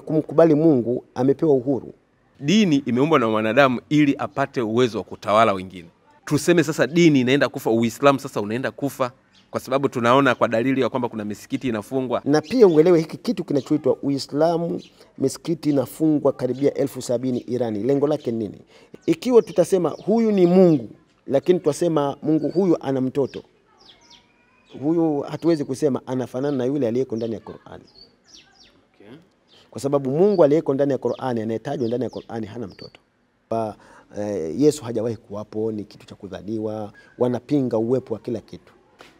Kumkubali Mungu amepewa uhuru. Dini imeumbwa na mwanadamu ili apate uwezo wa kutawala wengine. Tuseme sasa dini inaenda kufa, Uislamu sasa unaenda kufa kwa sababu tunaona kwa dalili ya kwamba kuna misikiti inafungwa. Na pia uelewe hiki kitu kinachoitwa Uislamu, misikiti inafungwa karibia 70,000 Irani. Lengo lake nini? Ikiwa tutasema huyu ni Mungu, lakini tutasema Mungu huyu ana mtoto, huyu hatuwezi kusema anafanana na yule aliyeko ndani ya Qur'ani. Kwa sababu Mungu aliyeko ndani ya Qur'ani, anayetajwa ndani ya Qur'ani, hana mtoto. Yesu hajawahi kuwapo, ni kitu cha kudhaniwa, wanapinga uwepo wa kila kitu.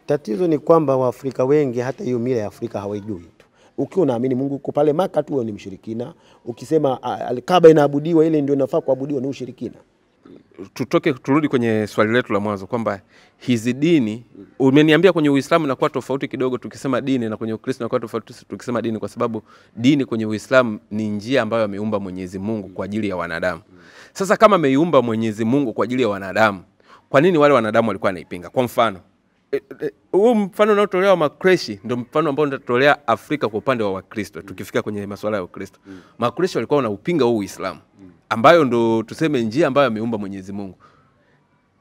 Tatizo ni kwamba Waafrika wengi hata hiyo mila ya Afrika hawajui tu. Ukiwa unaamini Mungu uko pale Maka tu ni mshirikina. Ukisema Al-Kaaba inaabudiwa, ile ndio inafaa kuabudiwa, ni ushirikina. Turudi kwenye swali letu la mwanzo kwamba hizi dini, umeniambia kwenye Uislamu inakuwa tofauti kidogo tukisema dini, na kwenye Ukristo inakuwa tofauti tukisema dini, kwa sababu dini kwenye Uislamu ni njia ambayo ameumba Mwenyezi Mungu kwa ajili ya wanadamu. Sasa kama ameiumba Mwenyezi Mungu kwa ajili ya wanadamu, kwa nini wale wanadamu walikuwa wanaipinga? Kwa mfano, huu mfano unaotolewa Makreshi ndio mfano ambao unatolea Afrika kwa upande wa Wakristo. Tukifika kwenye masuala ya Ukristo, Makreshi walikuwa wanaupinga huu Uislamu ambayo ndo tuseme njia ambayo ameumba Mwenyezi Mungu.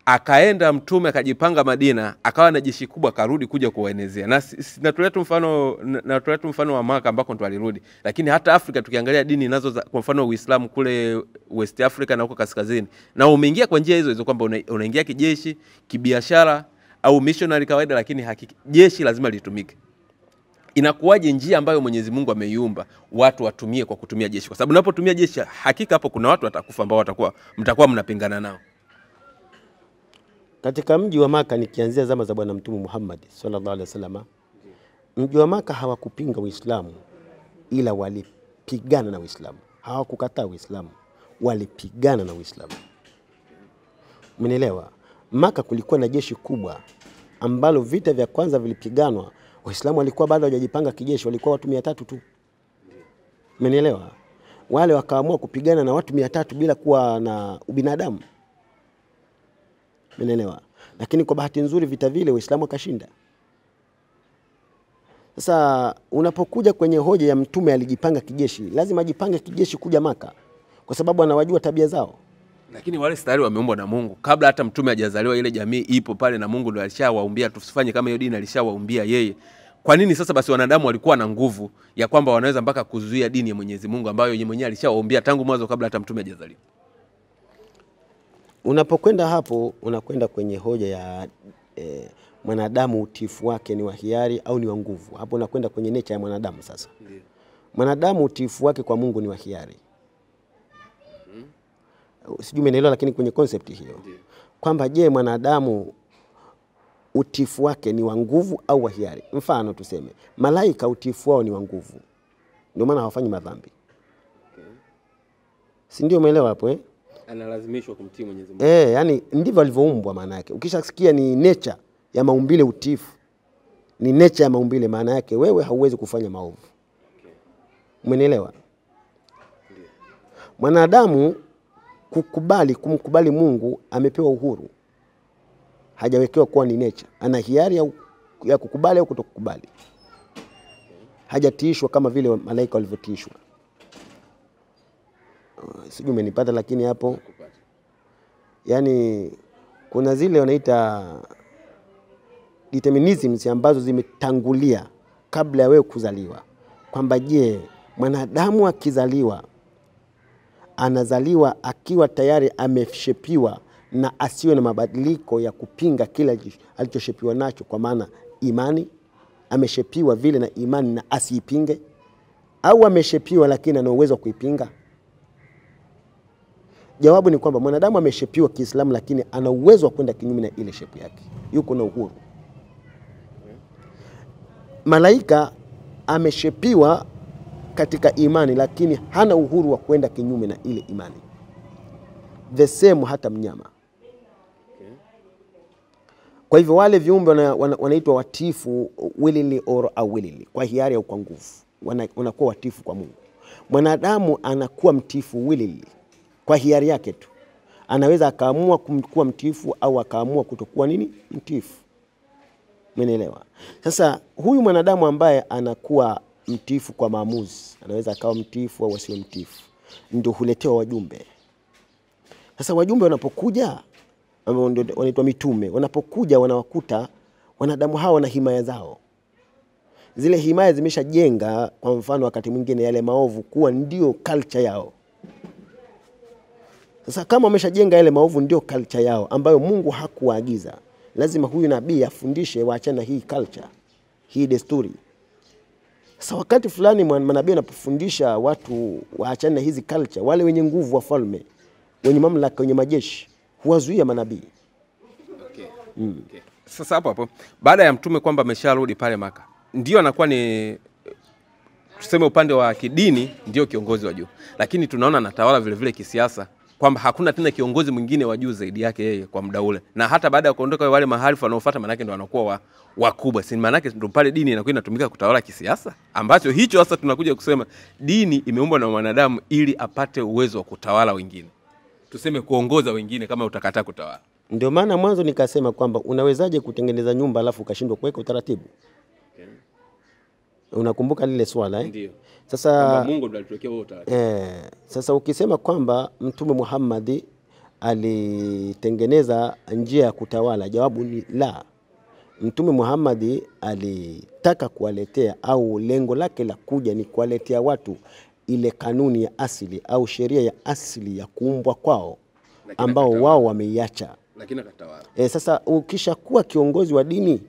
Akaenda mtume akajipanga Madina, akawa na jeshi kubwa, karudi kuja kuwaenezea. Na natolea tu mfano wa Maka ambako ndo alirudi. Lakini hata Afrika tukiangalia dini nazo kwa mfano Uislamu kule West Africa na huko kaskazini, na umeingia kwa njia hizo kwamba unaingia kijeshi, kibiashara au missionary kawaida, lakini jeshi lazima litumike. Inakuwaje njia ambayo Mwenyezi Mungu ameiumba watu watumie kwa kutumia jeshi? Kwa sababu unapotumia jeshi hakika hapo kuna watu watakufa ambao mtakuwa mnapingana nao. Katika mji wa Maka, nikianzia zama za Bwana Mtume Muhammad sallallahu alaihi wasallam, mji wa Maka hawakupinga Uislamu, ila walipigana na Uislamu. Hawakukataa Uislamu, walipigana na Uislamu. Umenielewa? Maka kulikuwa na jeshi kubwa ambalo vita vya kwanza vilipiganwa, Waislamu walikuwa bado hawajajipanga kijeshi, walikuwa watu 300 tu. Umenielewa? Wale wakaamua kupigana na watu 300 bila kuwa na ubinadamu. Umenielewa? Lakini kwa bahati nzuri vita vile Waislamu wakashinda. Sasa unapokuja kwenye hoja ya mtume alijipanga kijeshi, lazima ajipange kijeshi kuja Maka kwa sababu anawajua tabia zao. Lakini wale stari wameumbwa na Mungu. Kabla hata mtume hajazaliwa ile jamii ipo pale na Mungu ndo alishawaumbia, tusifanye kama hiyo dini alishawaumbia yeye. Kwa nini sasa basi wanadamu walikuwa na nguvu ya kwamba wanaweza mpaka kuzuia dini ya Mwenyezi Mungu ambayo yeye mwenyewe alishawaumbia tangu mwanzo kabla hata mtume hajazaliwa? Unapokwenda hapo unakwenda kwenye hoja ya mwanadamu utiifu wake ni wa hiari au ni wa nguvu. Hapo unakwenda kwenye nature ya mwanadamu sasa. Ndiyo. Mwanadamu utiifu wake kwa Mungu ni wa hiari. Sijui umeelewa, lakini kwenye concept hiyo. Ndiyo. Kwamba je, mwanadamu utiifu wake ni wa nguvu au wa hiari? Mfano tuseme malaika utiifu wao ni wa nguvu, ndio maana hawafanyi madhambi. Si ndio? Umeelewa hapo Analazimishwa kumtii Mwenyezi Mungu. Yani ndivyo alivyoumbwa maana yake. Ukishasikia ni nature ya maumbile utiifu, ni nature ya maumbile, maana yake wewe hauwezi kufanya maovu. Umeelewa? Mwanadamu kumkubali Mungu amepewa uhuru. Hajawekewa kuwa ni nature. Ana hiari ya kukubali au kutokukubali. Hajatiishwa kama vile malaika walivyotiishwa. Sijui umenipata, lakini hapo yani kuna zile wanaita determinisms ambazo zimetangulia kabla ya wewe kuzaliwa. Kwamba je, mwanadamu akizaliwa anazaliwa akiwa tayari ameshepiwa na asiwe na mabadiliko ya kupinga kila alichoshepiwa nacho, kwa maana imani, ameshepiwa vile na imani na asiipinge, au ameshepiwa lakini ana uwezo wa kuipinga? Jawabu ni kwamba mwanadamu ameshepiwa Kiislamu lakini ana uwezo wa kwenda kinyume na ile shepu yake. Yuko na uhuru. Malaika ameshepiwa katika imani lakini hana uhuru wa kwenda kinyume na ile imani. The same hata mnyama. Kwa hivyo wale viumbe wanaitwa watifu willingly or unwillingly, kwa hiari au kwa nguvu. Wanakuwa watifu kwa Mungu. Mwanadamu anakuwa mtifu willingly, kwa hiari yake tu. Anaweza akaamua kuwa mtifu au akaamua kutokuwa mtifu. Umeelewa? Sasa huyu mwanadamu ambaye anakuwa mtiifu kwa maamuzi, anaweza akawa mtiifu au asiwe mtiifu, ndio huletewa wajumbe. Sasa wajumbe wanapokuja, ambao ndio wanaitwa mitume, wanapokuja wanawakuta wanadamu hao na himaya zao. Zile himaya zimeshajenga, kwa mfano wakati mwingine yale maovu kuwa ndio culture yao. Sasa kama wameshajenga yale maovu ndio culture yao ambayo Mungu hakuwaagiza, lazima huyu nabii afundishe waachane hii culture, hii desturi. Sasa wakati fulani manabii wanapofundisha watu waachane na hizi culture, wale wenye nguvu, wafalme, wenye mamlaka, wenye majeshi, huwazuia manabii. Okay. Okay. Sasa hapo baada ya mtume kwamba amesharudi pale Maka, ndio anakuwa ni tuseme upande wa kidini ndio kiongozi wa juu, lakini tunaona anatawala vile vile kisiasa, kwamba hakuna tena kiongozi mwingine wa juu zaidi yake yeye kwa muda ule. Na hata baada ya kuondoka wale mahalifu wanaofuata, manake ndio wanakuwa wakubwa. Si manake ndio pale dini inakuwa inatumika kutawala kisiasa, ambacho hicho sasa tunakuja kusema dini imeumbwa na mwanadamu ili apate uwezo wa kutawala wengine, tuseme kuongoza wengine kama utakataa kutawala. Ndio maana mwanzo nikasema kwamba unawezaje kutengeneza nyumba alafu ukashindwa kuweka utaratibu? Okay. Unakumbuka lile swala Ndio. Sasa Mungu ndiye alituwekea huo utaratibu. Sasa ukisema kwamba Mtume Muhammad alitengeneza njia ya kutawala, jawabu ni la. Mtume Muhammad alitaka kuwaletea, au lengo lake la kuja ni kuwaletea watu ile kanuni ya asili au sheria ya asili ya kuumbwa kwao, ambao wao wameiacha. Lakini akatawala. Sasa ukishakuwa kiongozi wa dini,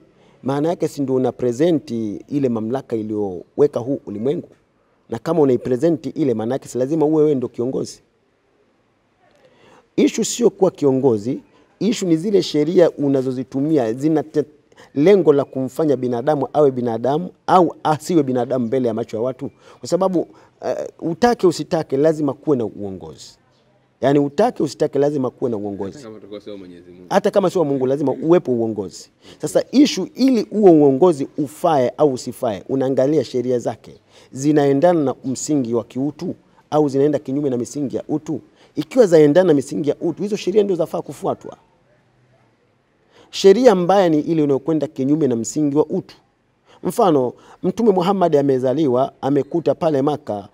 maana yake si ndio una present ile mamlaka iliyoweka huu ulimwengu? Na kama unaipresent ile, maana yake si lazima uwe wewe ndio kiongozi. Issue sio kuwa kiongozi, issue ni zile sheria unazozitumia zina lengo la kumfanya binadamu awe binadamu au asiwe binadamu mbele ya macho ya watu. Kwa sababu utake usitake lazima kuwe na uongozi. Yaani utake usitake lazima kuwe na uongozi. Hata kama sio Mungu lazima uwepo uongozi. Sasa issue ili uwe uongozi ufae au usifae, unaangalia sheria zake zinaendana na msingi wa kiutu au zinaenda kinyume na misingi ya utu. Ikiwa zaendana na misingi ya utu, hizo sheria ndio zafaa kufuatwa. Sheria mbaya ni ile inayokwenda kinyume na msingi wa utu. Mfano, Mtume Muhammad amezaliwa, amekuta pale Maka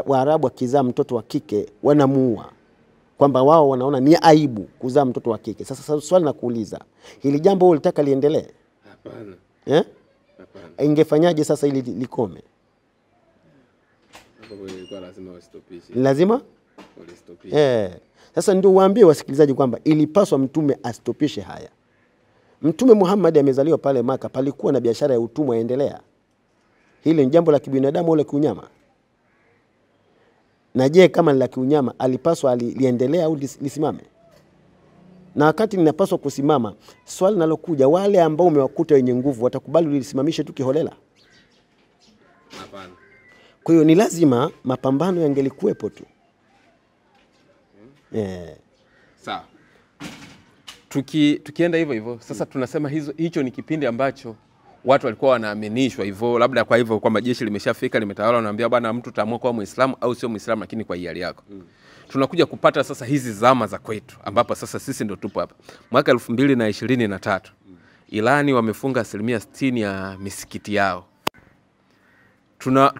Waarabu wakizaa mtoto wa kike wanamuua, kwamba wao wanaona ni aibu kuzaa mtoto wa kike. Sasa swali na kuuliza, hili jambo ulitaka liendelee? Hapana. Hapana. Ingefanyaje sasa ili likome? Hapo ilikuwa lazima wastopishe. Lazima walistopishe. Sasa ndio waambie wasikilizaji kwamba ilipaswa mtume astopishe haya. Mtume Muhammad amezaliwa pale Maka, palikuwa na biashara ya utumwa yaendelea. Hili ni jambo la kibinadamu au la kiunyama? Na je, kama ni la kiunyama alipaswa liendelea au lisimame? Na wakati linapaswa kusimama, swali nalokuja, wale ambao umewakuta wenye nguvu watakubali ulisimamishe tu kiholela? Hapana. Kwa hiyo ni lazima mapambano yangelikuwepo tu. Sawa. Tukienda hivyo sasa tunasema hicho ni kipindi ambacho watu walikuwa wanaaminishwa hivyo, labda kwa hivyo kwamba jeshi limeshafika limetawala, wanaambia bwana mtu taamua kuwa Muislamu au sio Muislamu, lakini kwa hiari yako. Tunakuja kupata sasa hizi zama za kwetu ambapo sasa sisi ndio tupo hapa. Mwaka 2023 Irani wamefunga 60% ya misikiti yao.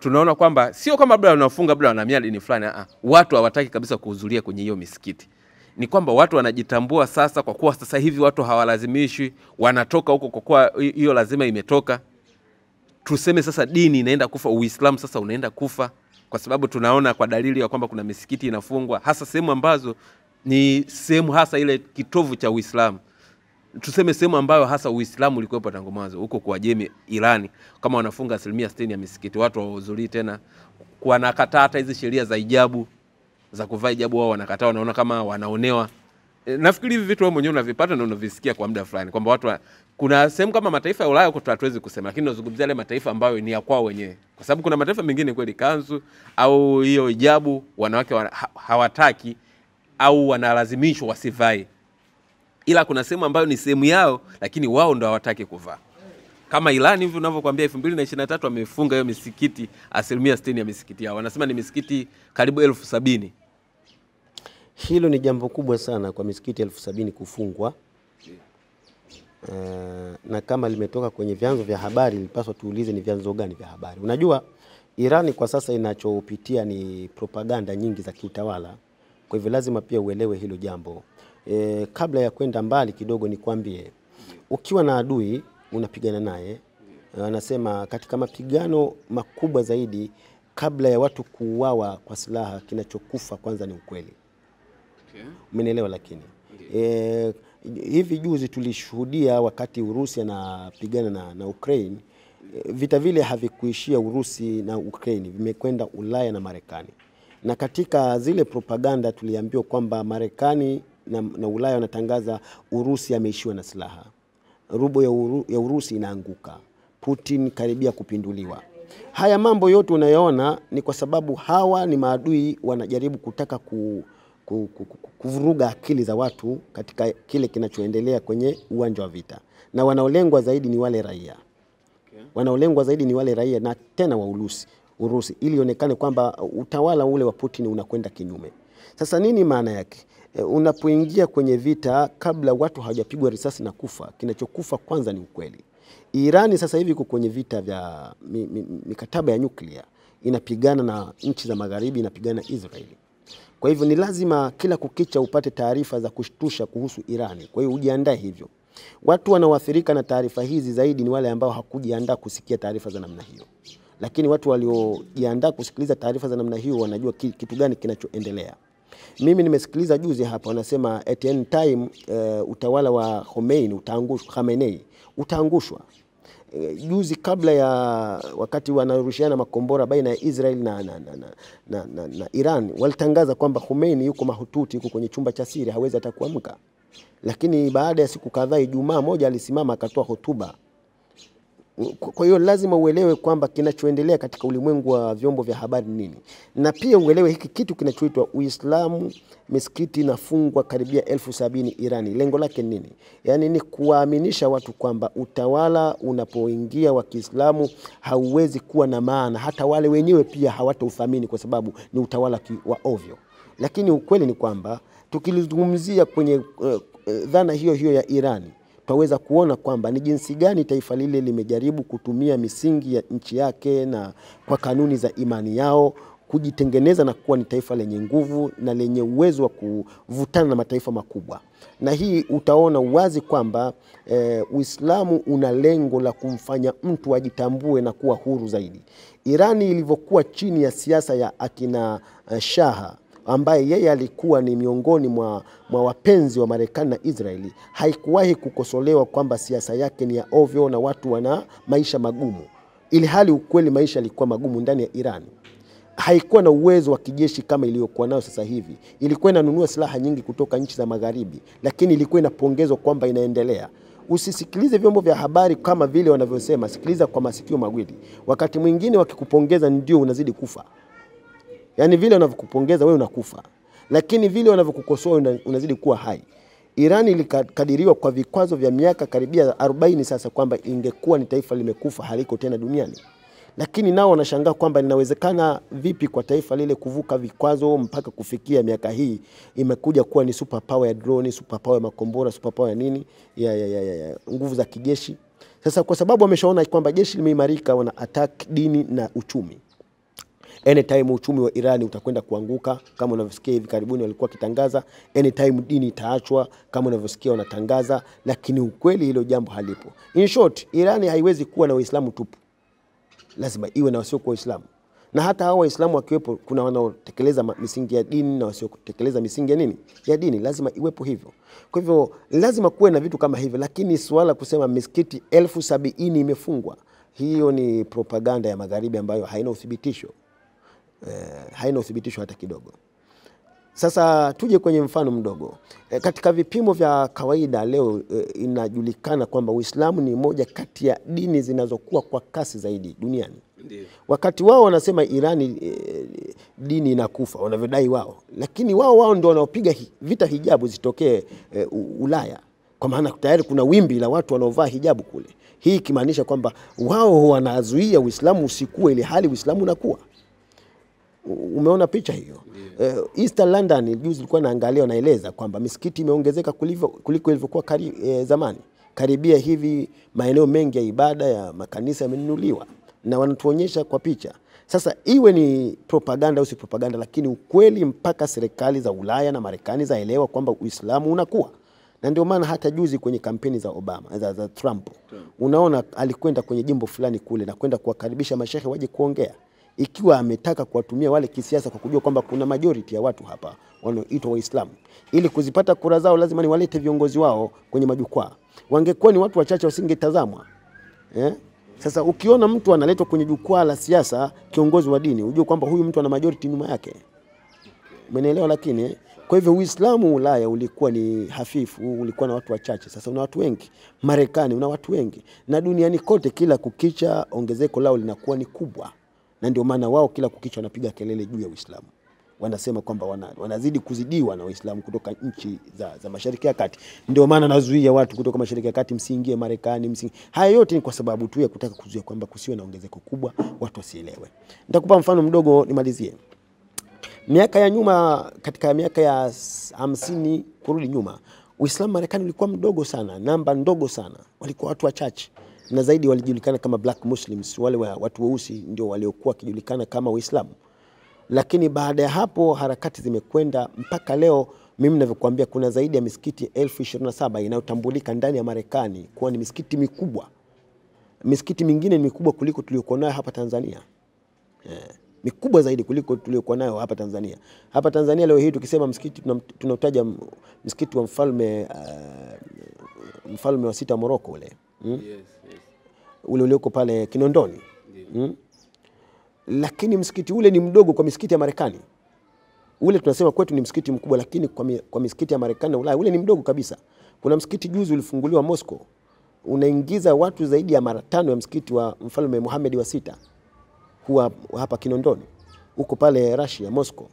Tunaona kwamba sio kama labda wanafunga labda wana miadi ni fulani, watu hawataki kabisa kuhudhuria kwenye hiyo misikiti. Ni kwamba watu wanajitambua sasa, kwa kuwa sasa hivi watu hawalazimishwi, wanatoka huko kwa kuwa hiyo lazima imetoka. Tuseme sasa dini inaenda kufa, Uislamu sasa unaenda kufa, kwa sababu tunaona kwa dalili ya kwamba kuna misikiti inafungwa, hasa sehemu ambazo ni sehemu hasa ile kitovu cha Uislamu. Tuseme sehemu ambayo hasa Uislamu ulikuwepo tangu mwanzo, huko kwa Jemi Irani, kama wanafunga 60% ya misikiti, watu hawahudhurii tena. Wanakataa hata hizi sheria za hijabu, za kuvaa hijabu wao wanakataa, wanaona kama wanaonewa. Nafikiri hivi vitu wewe mwenyewe unavipata na unavisikia kwa muda fulani, kwamba watu kuna sehemu kama mataifa ya Ulaya huko hatuwezi kusema, lakini tunazungumzia ile mataifa ambayo ni ya kwao wenyewe. Kwa sababu kuna mataifa mengine kweli kanzu au hiyo hijabu wanawake hawataki au wanalazimishwa wasivai. Ila kuna sehemu ambayo ni sehemu yao lakini wao ndio hawataki kuvaa. Kama Irani hivi unavyokuambia 2023 wamefunga hiyo misikiti, 60% ya misikiti yao. Wanasema ni misikiti karibu 70,000. Hilo ni jambo kubwa sana kwa misikiti 70,000 kufungwa. Na kama limetoka kwenye vyanzo vya habari, lipaswa tuulize ni vyanzo gani vya habari. Unajua Irani kwa sasa inachopitia ni propaganda nyingi za kiutawala. Kwa hivyo lazima pia uelewe hilo jambo. Kabla ya kwenda mbali kidogo nikwambie, ukiwa na adui unapigana naye, anasema katika mapigano makubwa zaidi kabla ya watu kuuawa kwa silaha, kinachokufa kwanza ni ukweli. Umenielewa? Lakini hivi juzi tulishuhudia wakati Urusi anapigana na Ukraine, vita vile havikuishia Urusi na Ukraine, vimekwenda Ulaya na Marekani. Na katika zile propaganda tuliambiwa kwamba Marekani na Ulaya wanatangaza Urusi ameishiwa na silaha, rubo ya Urusi inaanguka, Putin karibia kupinduliwa. Haya mambo yote unayoona ni kwa sababu hawa ni maadui wanajaribu kutaka kuvuruga akili za watu katika kile kinachoendelea kwenye uwanja wa vita, na wanaolengwa zaidi ni wale raia. Wanaolengwa zaidi ni wale raia na tena wa Urusi, ili ionekane kwamba utawala ule wa Putin unakwenda kinyume. Sasa nini maana yake? Unapoingia kwenye vita, kabla watu hawajapigwa risasi na kufa, kinachokufa kwanza ni ukweli. Irani sasa hivi iko kwenye vita vya mikataba ya nyuklia, inapigana na nchi za magharibi, inapigana na Israeli. Kwa hivyo ni lazima kila kukicha upate taarifa za kushtusha kuhusu Irani. Kwa hiyo ujiandae hivyo. Watu wanaoathirika na taarifa hizi zaidi ni wale ambao hakujiandaa kusikia taarifa za namna hiyo. Lakini watu waliojiandaa kusikiliza taarifa za namna hiyo wanajua kitu gani kinachoendelea. Mimi nimesikiliza juzi hapa wanasema at any time utawala wa Khamenei utaangushwa. Juzi kabla ya wakati wanarushiana makombora baina ya Israel na Iran, walitangaza kwamba Khomeini yuko mahututi, yuko kwenye chumba cha siri, hawezi hata kuamka. Lakini baada ya siku kadhaa, Ijumaa moja alisimama akatoa hotuba. Kwa hiyo lazima uelewe kwamba kinachoendelea katika ulimwengu wa vyombo vya habari nini. Na pia uelewe hiki kitu kinachoitwa Uislamu, misikiti inafungwa karibia 70,000 Irani. Lengo lake nini? Yaani ni kuwaaminisha watu kwamba utawala unapoingia wa Kiislamu hauwezi kuwa na maana, hata wale wenyewe pia hawatauthamini kwa sababu ni utawala wa ovyo. Lakini ukweli ni kwamba tukilizungumzia kwenye dhana hiyo ya Irani, tutaweza kuona kwamba ni jinsi gani taifa lile limejaribu kutumia misingi ya nchi yake na kwa kanuni za imani yao kujitengeneza na kuwa ni taifa lenye nguvu na lenye uwezo wa kuvutana na mataifa makubwa. Na hii utaona wazi kwamba Uislamu una lengo la kumfanya mtu ajitambue na kuwa huru zaidi. Irani ilivyokuwa chini ya siasa ya akina Shah, ambaye yeye alikuwa ni miongoni mwa wapenzi wa Marekani na Israeli, haikuwahi kukosolewa kwamba siasa yake ni ya ovyo na watu wana maisha magumu. Ili hali ukweli maisha yalikuwa magumu ndani ya Irani. Haikuwa na uwezo wa kijeshi kama iliyokuwa nayo sasa hivi. Ilikuwa inanunua silaha nyingi kutoka nchi za magharibi, lakini ilikuwa inapongezwa kwamba inaendelea. Usisikilize vyombo vya habari kama vile wanavyosema, sikiliza kwa masikio mawili. Wakati mwingine wakikupongeza ndio unazidi kufa. Yaani vile wanavyokupongeza wewe unakufa, lakini vile wanavyokukosoa unazidi kuwa hai. Irani ilikadiriwa kwa vikwazo vya miaka karibia 40 sasa kwamba ingekuwa ni taifa limekufa, haliko tena duniani. Lakini nao wanashangaa kwamba inawezekana vipi kwa taifa lile kuvuka vikwazo mpaka kufikia miaka hii, imekuja kuwa ni superpower ya drone, superpower ya makombora, superpower ya nini, ya nguvu za kijeshi. Sasa kwa sababu wameshaona kwamba jeshi limeimarika, wana attack dini na uchumi. Anytime uchumi wa Irani utakwenda kuanguka, kama unavyosikia hivi karibuni walikuwa kitangaza anytime dini itaachwa, kama unavyosikia wanatangaza, lakini ukweli hilo jambo halipo. In short, Irani haiwezi kuwa na Waislamu tupu. Lazima iwe na wasio kwa Waislamu. Na hata hao Waislamu wakiwepo, kuna wanaotekeleza misingi ya dini na wasio kutekeleza misingi ya nini? Ya dini. Lazima iwepo hivyo. Kwa hivyo lazima kuwe na vitu kama hivyo, lakini swala kusema misikiti 70,000 imefungwa, hiyo ni propaganda ya magharibi ambayo haina uthibitisho. Haina uthibitisho hata kidogo. Sasa tuje kwenye mfano mdogo. Katika vipimo vya kawaida leo inajulikana kwamba Uislamu ni moja kati ya dini zinazokuwa kwa kasi zaidi duniani. Ndiyo. Wakati wao wanasema Irani dini inakufa, wanavyodai wao, lakini wao ndio wanaopiga vita hijabu zitokee Ulaya. Kwa maana tayari kuna wimbi la watu wanaovaa hijabu kule. Hii kimaanisha kwamba wao wanazuia Uislamu usikue ili hali Uislamu unakuwa. Umeona picha hiyo? East London juzi ilikuwa naangalia, naeleza kwamba misikiti imeongezeka kuliko ilivyokuwa zamani. Karibia hivi maeneo mengi ya ibada ya makanisa yamenunuliwa na wanatuonyesha kwa picha. Sasa iwe ni propaganda au si propaganda, lakini ukweli mpaka serikali za Ulaya na Marekani zaelewa kwamba Uislamu unakuwa. Na ndio maana hata juzi kwenye kampeni za Obama, za Trump, unaona alikwenda kwenye jimbo fulani kule na kwenda kuwakaribisha mashehe waje kuongea, ikiwa ametaka kuwatumia wale kisiasa, kwa kujua kwamba kuna majority ya watu hapa wanaoitwa Waislamu. Ili kuzipata kura zao lazima ni walete viongozi wao kwenye majukwaa. Wangekuwa ni watu wachache wasingetazamwa. Sasa ukiona mtu analetwa kwenye jukwaa la siasa, kiongozi wa dini, unajua kwamba huyu mtu ana majority nyuma yake. Umeelewa? Lakini kwa hivyo Uislamu Ulaya ulikuwa ni hafifu, ulikuwa na watu wachache. Sasa una watu wengi. Marekani una watu wengi, na duniani kote kila kukicha ongezeko lao linakuwa ni kubwa. Na ndio maana wao kila kukicha wanapiga kelele juu ya Uislamu. Wanasema kwamba wanazidi kuzidiwa na Waislamu kutoka nchi za Mashariki ya Kati. Ndio maana nazuia watu kutoka Mashariki ya Kati msiingie Marekani, haya yote ni kwa sababu tu ya kutaka kuzuia kwamba kusiwe na ongezeko kubwa, watu wasielewe. Nitakupa mfano mdogo nimalizie. Miaka ya nyuma, katika miaka ya 50 kurudi nyuma, Uislamu Marekani ulikuwa mdogo sana, namba ndogo sana. Walikuwa watu wachache, na zaidi walijulikana kama black Muslims, wale watu weusi ndio waliokuwa kijulikana kama Waislamu. Lakini baada ya hapo harakati zimekwenda mpaka leo. Mimi ninavyokuambia, kuna zaidi ya misikiti 27,000 inayotambulika ndani ya Marekani kuwa ni misikiti mikubwa. Misikiti mingine ni mikubwa kuliko tuliokuwa nayo hapa Tanzania. Mikubwa zaidi kuliko tuliokuwa nayo hapa Tanzania. Hapa Tanzania leo hii tukisema msikiti tunautaja msikiti wa mfalme wa 6 Morocco ule. Ule ulioko pale Kinondoni. Lakini msikiti ule ni mdogo kwa misikiti ya Marekani. Ule tunasema kwetu ni msikiti mkubwa, lakini kwa misikiti ya Marekani na Ulaya ule ni mdogo kabisa. Kuna msikiti juzi ulifunguliwa Moscow, unaingiza watu zaidi ya mara 5 ya msikiti wa mfalme Mohamed wa 6 huwa hapa Kinondoni, uko pale Russia, Moscow.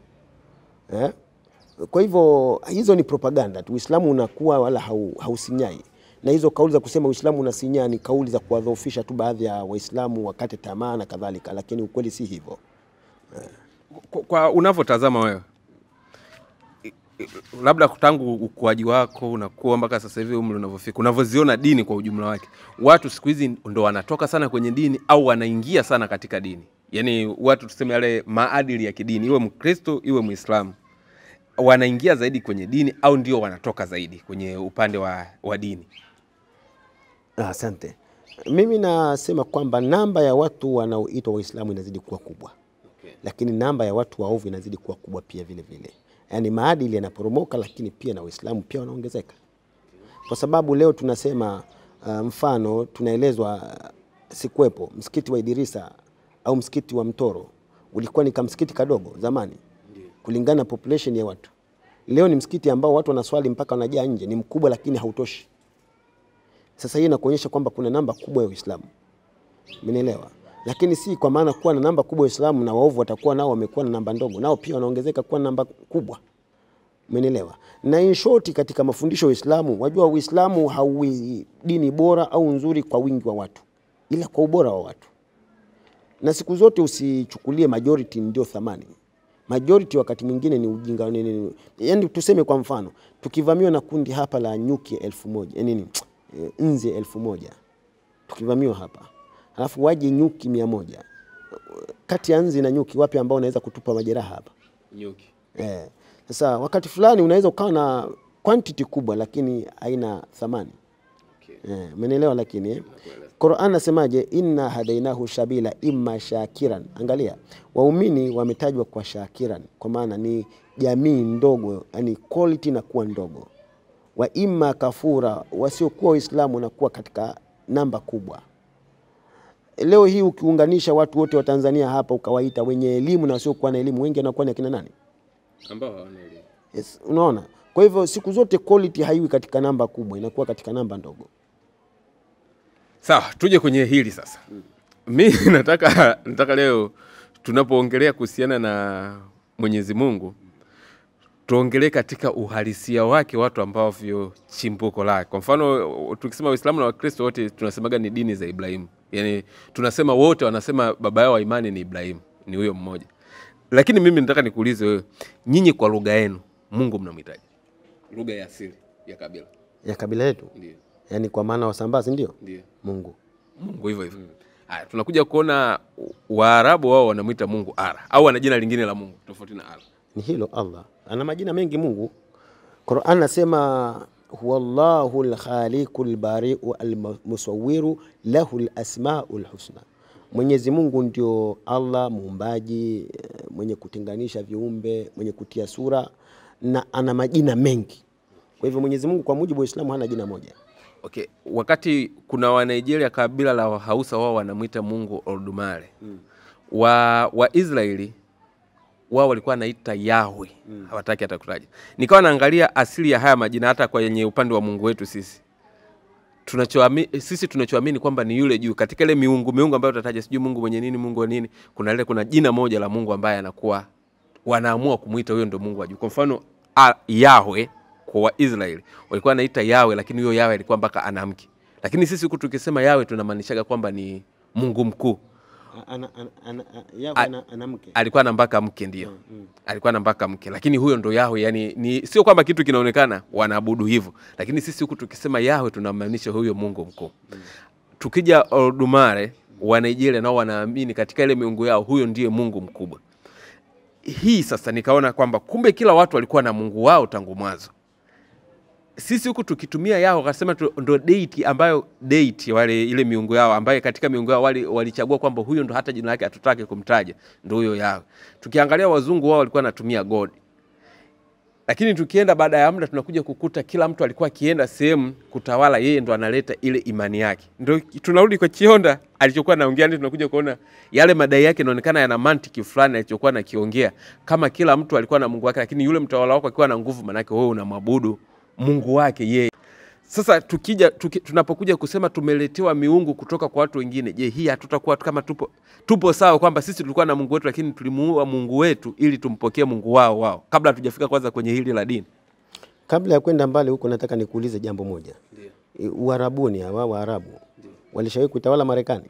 Kwa hivyo hizo ni propaganda tu. Uislamu unakuwa wala hausinyai. Na hizo kauli za kusema Uislamu unasinyaa ni kauli za kuwadhoofisha tu baadhi ya Waislamu wakate tamaa na kadhalika, lakini ukweli si hivyo. Kwa unavyotazama wewe, labda tangu ukuaji wako unakuwa mpaka sasa hivi umri unavyofika, unavyoziona dini kwa ujumla wake, watu siku hizi ndo wanatoka sana kwenye dini au wanaingia sana katika dini? Yaani watu tuseme yale maadili ya kidini, iwe Mkristo iwe Muislamu, wanaingia zaidi kwenye dini au ndio wanatoka zaidi kwenye upande wa dini? Asante. Mimi nasema kwamba namba ya watu wanaoitwa Waislamu inazidi kuwa kubwa. Lakini namba ya watu waovu inazidi kuwa kubwa pia vile vile. Yaani maadili yanaporomoka, lakini pia na Waislamu pia wanaongezeka. Kwa sababu leo tunasema mfano tunaelezwa sikuwepo msikiti wa Idrisa au msikiti wa Mtoro ulikuwa ni kama msikiti kadogo zamani kulingana na population ya watu. Leo ni msikiti ambao watu wanaswali mpaka wanajaa nje, ni mkubwa lakini hautoshi. Sasa hii inakuonyesha kwamba kuna namba kubwa ya Uislamu. Umenielewa? Lakini si kwa maana kuwa na namba kubwa ya Uislamu na waovu watakuwa nao wamekuwa na namba ndogo, nao pia wanaongezeka kuwa namba kubwa. Umenielewa? Na in short, katika mafundisho ya Uislamu, wajua Uislamu hauwi dini bora au nzuri kwa wingi wa watu, ila kwa ubora wa watu. Na siku zote usichukulie majority ndio thamani. Majority wakati mwingine ni ujinga. Yaani tuseme kwa mfano, tukivamiwa na kundi hapa la nyuki 1000, nzi 1000. Tukivamiwa hapa, alafu waje nyuki 100. Kati ya nzi na nyuki wapi ambao unaweza kutupa majeraha hapa? Nyuki. Sasa wakati fulani unaweza ukawa na quantity kubwa lakini haina thamani. Umeelewa? Lakini Qur'an nasemaje? Inna hadainahu shabila imma shakiran. Angalia, waumini wametajwa kwa shakiran, kwa maana ni jamii ndogo, yani quality na kuwa ndogo. Wa imma kafura, wasiokuwa Waislamu na kuwa katika namba kubwa. Leo hii ukiunganisha watu wote wa Tanzania hapa ukawaita wenye elimu na wasiokuwa na elimu, wengi wanakuwa ni akina nani? Ambao hawana elimu. Yes, unaona? Kwa hivyo siku zote quality haiwi katika namba kubwa, inakuwa katika namba ndogo. Sawa, tuje kwenye hili sasa. Mimi nataka leo tunapoongelea kuhusiana na Mwenyezi Mungu, tuongelee katika uhalisia wake watu ambao vyo chimbuko lake. Kwa mfano tukisema Uislamu na Wakristo wote tunasemaga ni dini za Ibrahim. Yaani tunasema wote wanasema baba yao wa imani ni Ibrahim, ni huyo mmoja. Lakini mimi nataka nikuulize wewe, nyinyi kwa lugha yenu Mungu mnamhitaji? Lugha ya asili ya kabila. Ya kabila yetu? Ndio. Yaani kwa maana Wasambazi ndio? Ndio. Mungu. Mungu hivyo hivyo. Tunakuja kuona Waarabu wao wanamuita Mungu Allah au ana jina lingine la Mungu tofauti na Allah. Ni hilo Allah. Ana majina mengi Mungu. Qur'an nasema huwallahu al-khaliqul bari'u al-musawwiru lahu al-asma'ul husna. Mwenyezi Mungu ndio Allah muumbaji, mwenye kutenganisha viumbe, mwenye kutia sura na ana majina mengi. Kwa hivyo Mwenyezi Mungu kwa mujibu wa Uislamu hana jina moja. Okay, wakati kuna wa Nigeria kabila la Hausa wao wanamuita Mungu Olodumare. Wa Israeli wao walikuwa wanaita Yahweh. Hawataki hata kutaja. Nikawa naangalia asili ya haya majina hata kwa yenye upande wa Mungu wetu sisi. Tunachoamini kwamba ni yule juu katika ile miungu ambayo tutataja sijui Mungu mwenye nini, Mungu wa nini, kuna jina moja la Mungu ambaye anakuwa wanaamua kumuita huyo ndio Mungu wa juu. Kwa mfano Yahweh kwa Waisraeli walikuwa wanaita Yahweh, lakini huyo Yahweh alikuwa mpaka ana mke. Lakini sisi huku tukisema Yahweh tunamaanisha kwamba ni Mungu mkuu. Yahweh ana mke. Alikuwa na mpaka mke ndio. Alikuwa na mpaka mke, lakini huyo ndo Yahweh, yani ni sio kwamba kitu kinaonekana wanaabudu hivyo, lakini sisi huku tukisema Yahweh tunamaanisha huyo Mungu mkuu. Tukija Olodumare wa Nigeria nao wanaamini katika ile miungu yao huyo ndiye Mungu mkubwa. Hii sasa nikaona kwamba kumbe kila watu walikuwa na Mungu wao tangu mwanzo. Sisi huku tukitumia yao akasema ndo deity ambayo deity wale ile miungu yao ambaye katika miungu yao walichagua kwamba huyo ndo hata jina lake hatutaki kumtaja ndo huyo yao. Tukiangalia wazungu wao walikuwa wanatumia God. Lakini tukienda baada ya muda tunakuja kukuta kila mtu alikuwa akienda sehemu kutawala, yeye ndo analeta ile imani yake. Ndio tunarudi kwa Chionda alichokuwa anaongea, ndio tunakuja kuona yale madai yake yanaonekana yana mantiki fulani alichokuwa anakiongea. Kama kila mtu alikuwa na Mungu wake, lakini yule mtawala wako akiwa na nguvu, maana yake wewe unamwabudu Mungu wake yeye. Sasa tunapokuja kusema tumeletewa miungu kutoka kwa watu wengine, je, hii hatutakuwa kama tupo sawa kwamba sisi tulikuwa na Mungu wetu lakini tulimuua Mungu wetu ili tumpokee Mungu wao? Kabla hatujafika kwanza kwenye hili la dini. Kabla ya kwenda mbali huko nataka nikuulize jambo moja. Ndio. Uarabuni hawa Waarabu walishawahi kutawala Marekani?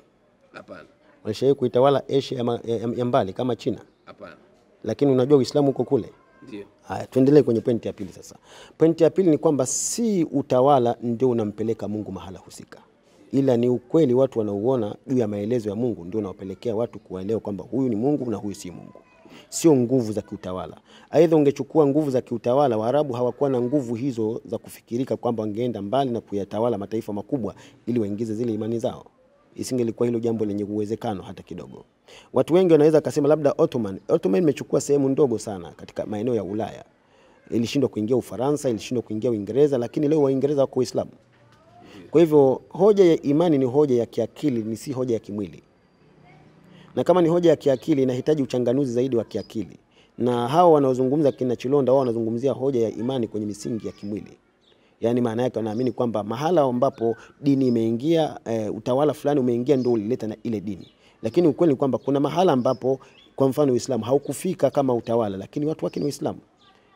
Hapana. Walishawahi kutawala Asia ya mbali kama China? Hapana. Lakini unajua Uislamu uko kule? Ndio. Haya, tuendelee kwenye pointi ya pili sasa. Pointi ya pili ni kwamba si utawala ndio unampeleka Mungu mahala husika. Ila ni ukweli watu wanauona juu ya maelezo ya Mungu ndio unaopelekea watu kuelewa kwamba huyu ni Mungu na huyu si Mungu. Sio nguvu za kiutawala. Aidha ungechukua nguvu za kiutawala, Waarabu hawakuwa na nguvu hizo za kufikirika kwamba wangeenda mbali na kuyatawala mataifa makubwa ili waingize zile imani zao. Isingelikuwa hilo jambo lenye uwezekano hata kidogo. Watu wengi wanaweza kusema labda Ottoman imechukua sehemu ndogo sana katika maeneo ya Ulaya. Ilishindwa kuingia Ufaransa, ilishindwa kuingia Uingereza, lakini leo Waingereza wako Uislamu. Kwa hivyo hoja ya imani ni hoja ya kiakili, ni si hoja ya kimwili. Na kama ni hoja ya kiakili inahitaji uchanganuzi zaidi wa kiakili. Na hao wanaozungumza kina Chilonda wao wanazungumzia hoja ya imani kwenye misingi ya kimwili. Yaani maana yake wanaamini kwamba mahala ambapo dini imeingia, utawala fulani umeingia ndio ulileta na ile dini. Lakini ukweli ni kwamba kuna mahala ambapo kwa mfano Uislamu haukufika kama utawala, lakini watu wake ni Waislamu.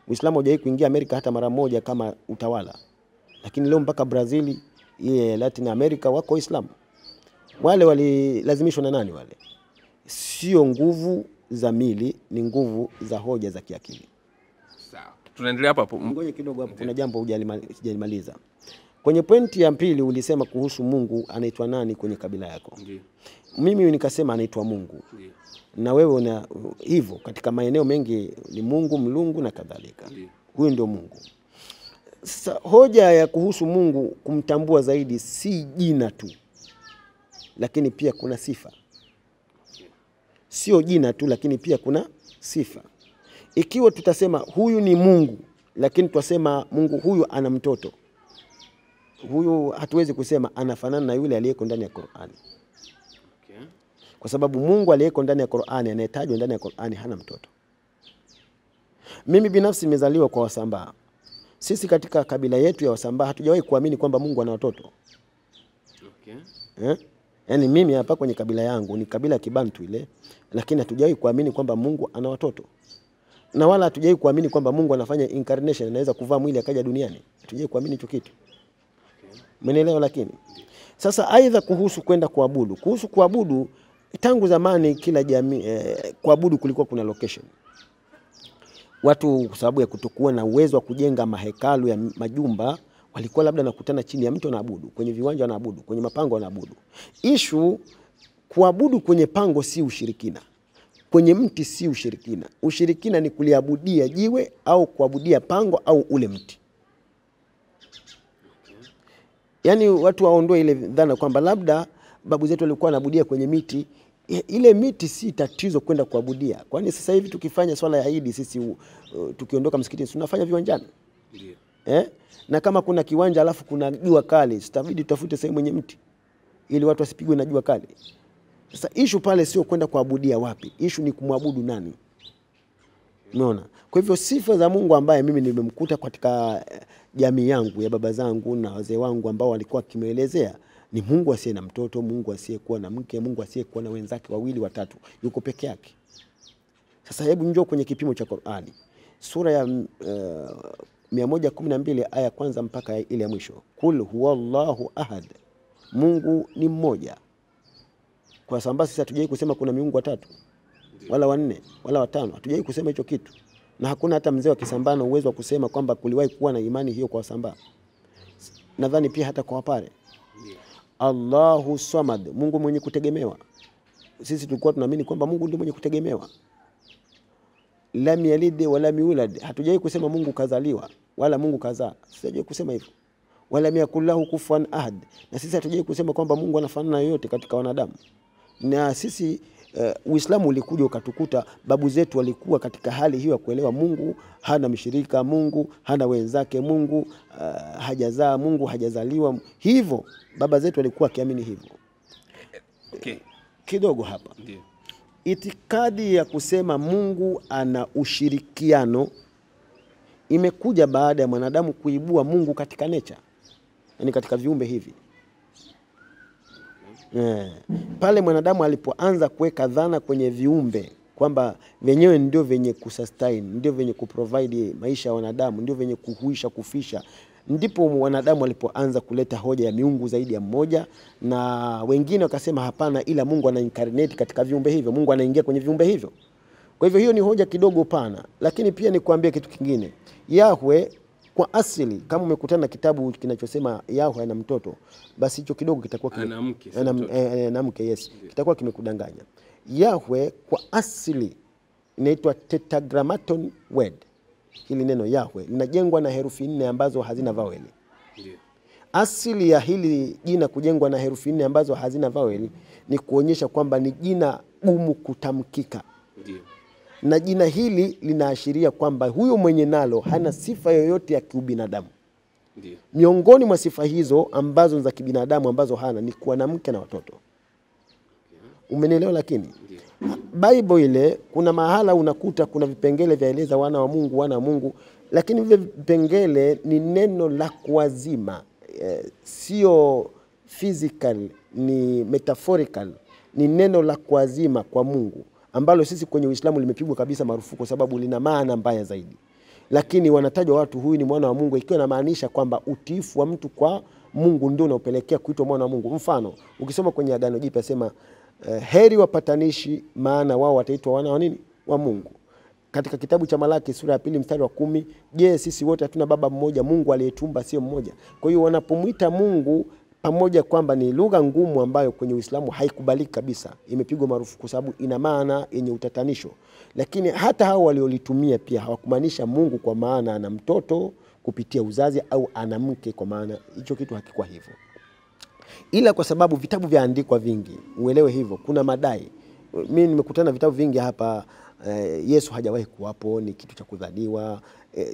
Uislamu haujawahi kuingia Amerika hata mara moja kama utawala. Lakini leo mpaka Brazil, Latin America wako Waislamu. Wale walilazimishwa na nani wale? Sio nguvu za mili, ni nguvu za hoja za kiakili. Sawa. Tunaendelea hapa hapo. Ngoja kidogo hapo, kuna jambo hujalimaliza. Kwenye pointi ya pili ulisema kuhusu Mungu anaitwa nani kwenye kabila yako? Ndiyo. Mimi nikasema anaitwa Mungu. Ndiyo. Na wewe una hivyo katika maeneo mengi ni Mungu, Mlungu na kadhalika. Huyu ndio Mungu. Sasa hoja ya kuhusu Mungu kumtambua zaidi si jina tu, lakini pia kuna sifa. Sio jina tu, lakini pia kuna sifa. Ikiwa tutasema huyu ni Mungu, lakini tutasema Mungu huyu ana mtoto, huyu hatuwezi kusema anafanana na yule aliyeko ndani ya Qur'ani. Okay. Kwa sababu Mungu aliyeko ndani ya Qur'ani, anayetajwa ndani ya Qur'ani hana mtoto. Mimi binafsi nimezaliwa kwa Wasambaa. Sisi katika kabila yetu ya Wasambaa hatujawahi kuamini kwamba Mungu ana watoto. Okay. Yaani mimi hapa kwenye kabila yangu ni kabila Kibantu ile, lakini hatujawahi kuamini kwamba Mungu ana watoto. Na wala hatujawahi kuamini kwamba Mungu anafanya incarnation, anaweza kuvaa mwili akaja duniani. Hatujawahi kuamini hicho kitu. Umeelewa? Lakini sasa aidha kuhusu kwenda kuabudu. Kuhusu kuabudu, tangu zamani kila jamii kuabudu kulikuwa kuna location. Watu kwa sababu ya kutokuwa na uwezo wa kujenga mahekalu ya majumba, walikuwa labda nakutana chini ya mti wanaabudu, kwenye viwanja wanaabudu, kwenye mapango wanaabudu. Issue kuabudu kwenye pango si ushirikina, kwenye mti si ushirikina. Ushirikina ni kuliabudia jiwe au kuabudia pango au ule mti. Yani watu waondoe ile dhana kwamba labda babu zetu walikuwa wanaabudia kwenye miti. Ile miti si tatizo kwenda kuabudia. Kwani sasa hivi tukifanya swala ya Eid sisi tukiondoka msikitini tunafanya viwanjani. Ndio. Na kama kuna kiwanja alafu kuna jua kali, sitabidi tutafute sehemu yenye mti ili watu wasipigwe na jua kali. Sasa issue pale sio kwenda kuabudia wapi. Issue ni kumwabudu nani. Unaona? Kwa hivyo sifa za Mungu ambaye mimi nimemkuta katika jamii yangu ya baba zangu na wazee wangu ambao walikuwa kimeelezea ni Mungu asiye na mtoto, Mungu asiyekuwa na mke, Mungu asiyekuwa na wenzake wawili watatu, yuko peke yake. Sasa hebu njoo kwenye kipimo cha Qur'ani. Sura ya 112 aya kwanza mpaka ile ya mwisho. Kul huwallahu ahad. Mungu ni mmoja. Kwa sababu sisi hatujai kusema kuna miungu watatu wala wanne wala watano. Hatujai kusema hicho kitu. Na hakuna hata mzee wa Kisambaa uwezo wa kusema kwamba kuliwahi kuwa na imani hiyo kwa Wasambaa. Nadhani pia hata kwa Wapare. Allahu Samad, Mungu mwenye kutegemewa. Sisi tulikuwa tunaamini kwamba Mungu ndiye mwenye kutegemewa. Lam yalid wala yulad. Hatujai kusema Mungu kazaliwa wala Mungu kazaa. Sisi hatujai kusema hivyo. Wala yakul kufuwan ahad. Na sisi hatujai kusema kwamba Mungu anafanana yote katika wanadamu. Na sisi Uislamu ulikuja ukatukuta babu zetu walikuwa katika hali hiyo ya kuelewa Mungu hana mshirika, Mungu hana wenzake, Mungu hajazaa, Mungu hajazaliwa. Hivyo baba zetu walikuwa kiamini hivyo. Okay. Kidogo hapa. Ndiyo. Itikadi ya kusema Mungu ana ushirikiano imekuja baada ya mwanadamu kuibua Mungu katika nature. Yaani katika viumbe hivi. Pale mwanadamu alipoanza kuweka dhana kwenye viumbe kwamba wenyewe ndio venye kusustain, ndio venye kuprovide maisha ya wanadamu, ndio venye kuhuisha, kufisha, ndipo wanadamu walipoanza kuleta hoja ya miungu zaidi ya mmoja, na wengine wakasema hapana, ila Mungu ana incarnate katika viumbe hivyo, Mungu anaingia kwenye viumbe hivyo. Kwa hivyo hiyo ni hoja kidogo pana, lakini pia ni kuambia kitu kingine. Yahweh kwa asili, kama umekutana na kitabu kinachosema Yahweh ana mtoto, basi hicho kidogo kitakuwa ana mke, yes, kitakuwa kimekudanganya. Yahweh kwa asili inaitwa tetragrammaton word. Hili neno Yahweh linajengwa na herufi 4 ambazo hazina voweli. Ndiyo. Asili ya hili jina kujengwa na herufi 4 ambazo hazina voweli ni kuonyesha kwamba ni jina gumu kutamkika. Ndiyo. Na jina hili linaashiria kwamba huyo mwenye nalo hana sifa yoyote ya kiubinadamu. Ndiyo. Miongoni mwa sifa hizo ambazo za kibinadamu ambazo hana ni kuwa na mke na watoto. Umenielewa? Lakini ndiyo, Bible ile kuna mahala unakuta kuna vipengele vyaeleza wana wa Mungu, lakini vile vipengele ni neno la kuazima, sio physical, ni metaphorical, ni neno la kuazima kwa Mungu ambalo sisi kwenye Uislamu limepigwa kabisa marufuku kwa sababu lina maana mbaya zaidi. Lakini wanatajwa watu huyu ni mwana wa Mungu, ikiwa inamaanisha kwamba utiifu wa mtu kwa Mungu ndio unaopelekea kuitwa mwana wa Mungu. Mfano, ukisoma kwenye Agano Jipya sema heri wapatanishi maana wao wataitwa wana wa nini? Wa Mungu. Katika kitabu cha Malaki sura ya 2 mstari wa 10, je, sisi wote hatuna baba mmoja? Mungu aliyetumba sio mmoja? Kwa hiyo wanapomuita Mungu, pamoja kwamba ni lugha ngumu ambayo kwenye Uislamu haikubaliki kabisa, imepigwa marufuku kwa sababu ina maana yenye utatanisho, lakini hata hao waliolitumia pia hawakumaanisha Mungu kwa maana ana mtoto kupitia uzazi au ana mke, kwa maana hicho kitu hakikuwa hivyo. Ila kwa sababu vitabu vyaandikwa vingi, uelewe hivyo, kuna madai. Mimi nimekutana vitabu vingi hapa, Yesu hajawahi kuwapo, ni kitu cha kudhaniwa.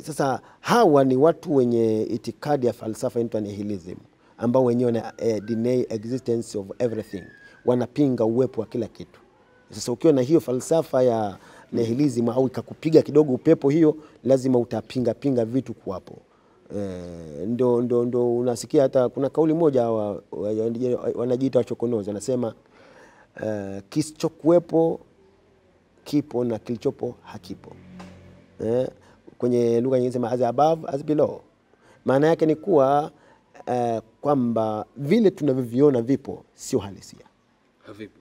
Sasa hawa ni watu wenye itikadi ya falsafa inaitwa nihilism, ambao wenyewe na deny existence of everything, wanapinga uwepo wa kila kitu. Sasa ukiwa na hiyo falsafa ya nihilism au ikakupiga kidogo upepo hiyo, lazima utapinga vitu kuwapo. Ndo unasikia hata kuna kauli moja wanajiita wachokonozi, wanasema kisichokuwepo kipo na kilichopo hakipo. Kwenye lugha nyingine sema as above as below. Maana yake ni kuwa kwamba vile tunavyoviona vipo sio halisia,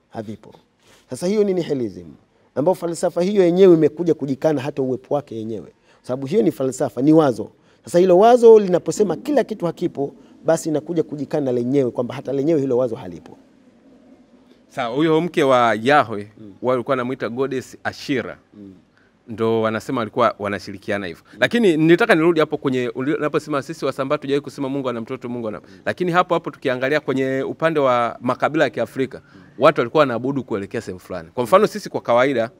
havipo. Sasa hiyo ni nihilism, ambao falsafa hiyo yenyewe imekuja kujikana hata uwepo wake yenyewe, sababu hiyo ni falsafa, ni wazo. Sasa hilo wazo linaposema kila kitu hakipo, basi inakuja kujikana lenyewe kwamba hata lenyewe hilo wazo halipo. Sawa, huyo mke wa Yahweh walikuwa wanamuita goddess Ashira. Ndo wanasema walikuwa wanashirikiana hivyo. Lakini nilitaka nirudi hapo kwenye unaposema sisi Wasambaa tujawahi kusema Mungu ana mtoto, Mungu ana. Lakini hapo tukiangalia kwenye upande wa makabila ya Kiafrika, watu walikuwa wanaabudu kuelekea sehemu fulani. Kwa mfano sisi kwa kawaida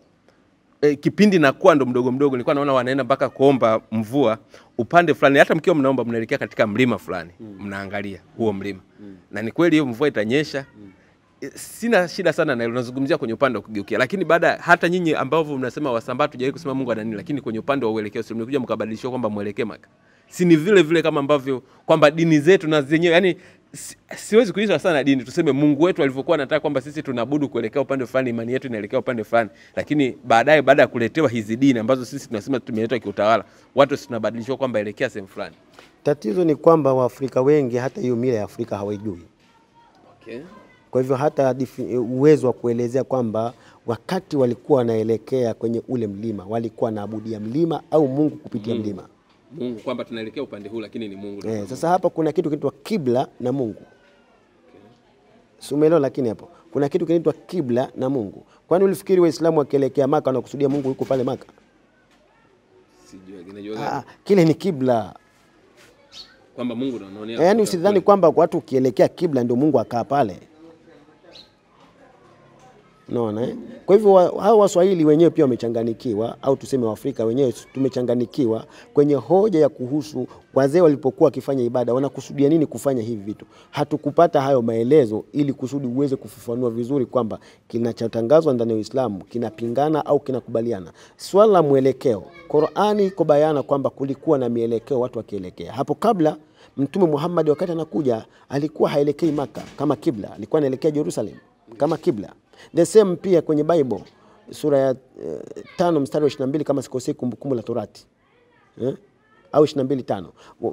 kipindi nakuwa ndo mdogo nilikuwa naona wanaenda mpaka kuomba mvua upande fulani, hata mkiwa mnaomba mnaelekea katika mlima fulani, mnaangalia huo mlima. Na ni kweli hiyo mvua itanyesha. Sina shida sana na unazungumzia kwenye upande wa kugeukia, lakini baada hata nyinyi ambao mnasema Wasambaa tujawahi kusema Mungu ana nini, lakini kwenye upande wa uelekeo sio mlikuja mkabadilishwa kwamba muelekee Maka. Si ni vile vile kama ambavyo kwamba dini zetu na zenyewe, yani siwezi kuisha sana dini, tuseme Mungu wetu alivyokuwa anataka kwamba sisi tunaabudu kuelekea upande fulani, imani yetu inaelekea upande fulani, lakini baadaye baada ya kuletewa hizi dini ambazo sisi tunasema tumeletwa kiutawala, watu tunabadilishwa kwamba elekea sehemu fulani. Tatizo ni kwamba Waafrika wengi hata hiyo mila ya Afrika hawaijui. Okay. Kwa hivyo hata uwezo wa kuelezea kwamba wakati walikuwa wanaelekea kwenye ule mlima walikuwa naabudia mlima au Mungu kupitia mlima. Mungu kwamba tunaelekea upande huu lakini ni Mungu. Sasa hapa kuna kitu kinaitwa kibla na Mungu. Okay. Sumelo, lakini hapo kuna kitu kinaitwa kibla na Mungu. Kwani ulifikiri Waislamu wakielekea Maka wanakusudia Mungu yuko pale Maka? Sijui, kile ni kibla. Kwamba Mungu anaonea. Yaani usidhani kwamba watu ukielekea kibla ndio Mungu akaa pale. Naona Kwa hivyo hao Waswahili wenyewe pia wamechanganikiwa, au tuseme Waafrika wenyewe tumechanganikiwa kwenye hoja ya kuhusu wazee walipokuwa wakifanya ibada wanakusudia nini kufanya hivi vitu. Hatukupata hayo maelezo ili kusudi uweze kufafanua vizuri kwamba kinachotangazwa ndani ya Uislamu kinapingana au kinakubaliana. Swala la mwelekeo, Qur'ani iko bayana kwamba kulikuwa na mielekeo watu wakielekea. Hapo kabla Mtume Muhammad wakati anakuja alikuwa haelekei Maka kama kibla, alikuwa anaelekea Jerusalem kama kibla. The same pia kwenye Bible sura ya 5 mstari wa 22 kama sikosei, Kumbukumbu la Torati au 22:5,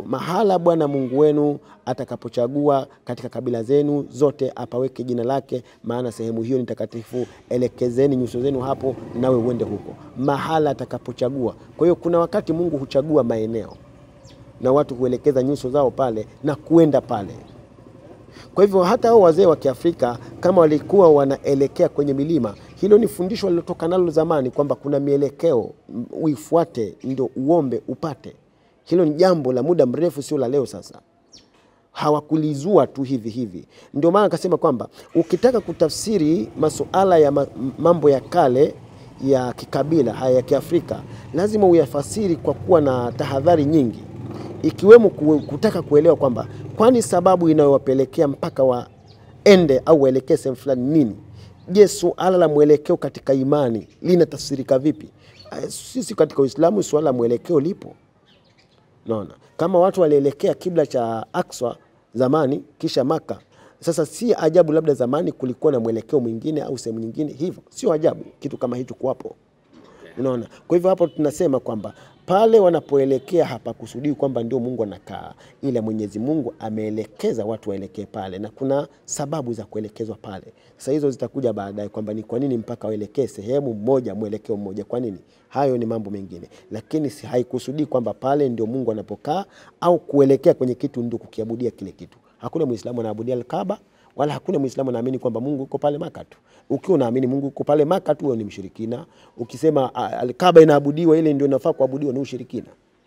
mahala Bwana Mungu wenu atakapochagua katika kabila zenu zote apaweke jina lake, maana sehemu hiyo ni takatifu, elekezeni nyuso zenu hapo nawe uende huko. Mahala atakapochagua. Kwa hiyo kuna wakati Mungu huchagua maeneo na watu huelekeza nyuso zao pale na kuenda pale. Kwa hivyo hata hao wazee wa Kiafrika kama walikuwa wanaelekea kwenye milima, hilo ni fundisho lilotoka nalo zamani kwamba kuna mielekeo uifuate ndio uombe upate. Hilo ni jambo la muda mrefu, sio la leo sasa. Hawakulizua tu hivi. Ndio maana akasema kwamba ukitaka kutafsiri masuala ya mambo ya kale ya kikabila haya ya Kiafrika, lazima uyafasiri kwa kuwa na tahadhari nyingi, ikiwemo kutaka kuelewa kwamba kwani sababu inayowapelekea mpaka waende au waelekee sehemu fulani nini? Je, suala la mwelekeo katika imani linatafsirika vipi? Sisi katika Uislamu suala la mwelekeo lipo. Naona kama watu walielekea kibla cha Aqsa zamani kisha Maka, sasa si ajabu labda zamani kulikuwa na mwelekeo mwingine au sehemu nyingine hivyo. Sio ajabu kitu kama hicho kuwapo. Unaona? Kwa hivyo hapo tunasema kwamba pale wanapoelekea hapa kusudi kwamba ndio Mungu anakaa, ila Mwenyezi Mungu ameelekeza watu waelekee pale na kuna sababu za kuelekezwa pale. Sasa hizo zitakuja baadaye kwamba ni kwa nini mpaka waelekee sehemu moja, mwelekeo mmoja, kwa nini? Hayo ni mambo mengine. Lakini si haikusudi kwamba pale ndio Mungu anapokaa au kuelekea kwenye kitu ndio kukiabudia kile kitu. Hakuna Muislamu anaabudia Al-Kaaba, wala hakuna Muislamu anaamini kwamba Mungu yuko pale Maka tu. Ukiwa unaamini Mungu yuko pale Maka tu, wewe ni mshirikina. Ukisema Al-Kaaba inaabudiwa ile ndio inafaa kuabudiwa, ni ushirikina.